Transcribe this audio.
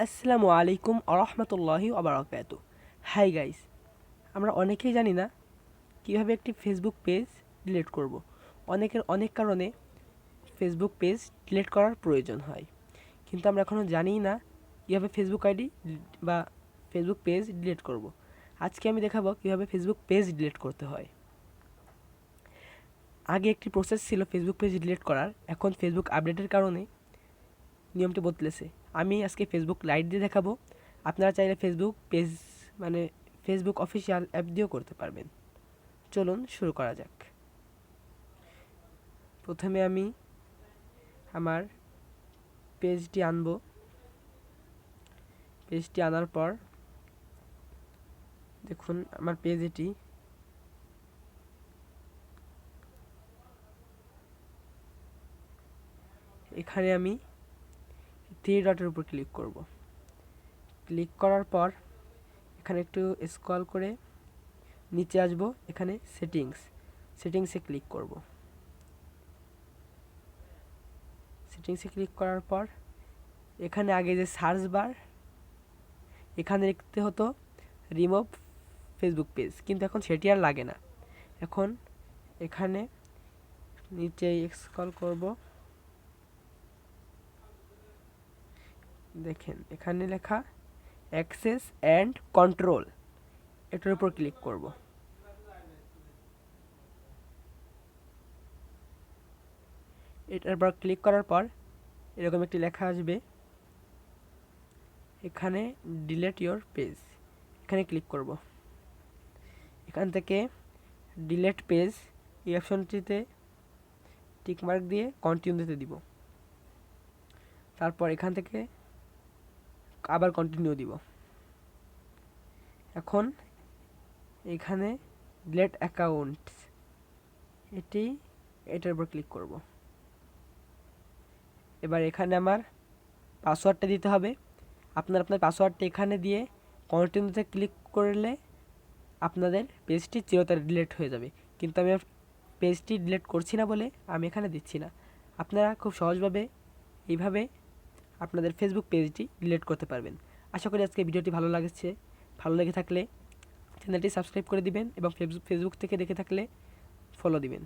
আসসালামু আলাইকুম আরহামতুল্লাহি ওবারাকাতু। Hi guys, আমরা অনেকেই জানি না কীভাবে একটি ফেসবুক পেজ ডিলিট করব। অনেকের অনেক কারণে ফেসবুক পেজ ডিলিট করার প্রয়োজন হয়, কিন্তু আমরা এখনও জানিই না কীভাবে ফেসবুক আইডি বা ফেসবুক পেজ ডিলিট করব। আজকে আমি দেখাবো কীভাবে ফেসবুক পেজ ডিলিট করতে হয়। আগে একটি প্রসেস ছিল ফেসবুক পেজ ডিলিট করার, এখন ফেসবুক আপডেটের কারণে নিয়মটি বদলেছে। আমি আজকে ফেসবুক লাইট দিয়ে দেখাবো। আপনারা চাইলে ফেসবুক পেজ মানে ফেসবুক অফিসিয়াল অ্যাপ দিয়েও করতে পারবেন। চলুন শুরু করা যাক। প্রথমে আমি আমার পেজটি আনব। পেজটি আনার পর দেখুন আমার পেজ এটি। এখানে আমি থ্রি ডটের উপর ক্লিক করব। ক্লিক করার পর এখানে একটু স্ক্রল করে নিচে আসব। এখানে সেটিংসে ক্লিক করব। সেটিংসে ক্লিক করার পর এখানে আগে যে সার্চ বার, এখানে লিখতে হতো রিমুভ ফেসবুক পেজ, কিন্তু এখন সেটি আর লাগে না। এখন এখানে নিচে স্ক্রল করব, দেখেন এখানে লেখা অ্যাক্সেস অ্যান্ড কন্ট্রোল, এটার উপর ক্লিক করব। এটার পর ক্লিক করার পর এরকম একটি লেখা আসবে, এখানে ডিলিট ইওর পেজ, এখানে ক্লিক করব। এখান থেকে ডিলিট পেজ এই অপশনটিতে টিকমার্ক দিয়ে কন্টিনিউ দিতে দিব। তারপর এখান থেকে আবার কন্টিনিউ দিব। এখন এখানে ডিলিট অ্যাকাউন্টস, এটার উপর ক্লিক করব। এবার এখানে আমার পাসওয়ার্ডটা দিতে হবে। আপনার পাসওয়ার্ডটা এখানে দিয়ে কন্টিনিউতে ক্লিক করলে আপনাদের পেজটি চিরতরে ডিলিট হয়ে যাবে, কিন্তু আমি পেজটি ডিলিট করছি না বলে আমি এখানে দিচ্ছি না। আপনারা খুব সহজভাবে এইভাবে আপনাদের ফেসবুক পেজটি ডিলিট করতে পারবেন। আশা করি আজকে ভিডিওটি ভালো লেগে থাকলে চ্যানেলটি সাবস্ক্রাইব করে দিবেন এবং ফেসবুক থেকে দেখে থাকলে ফলো দিবেন।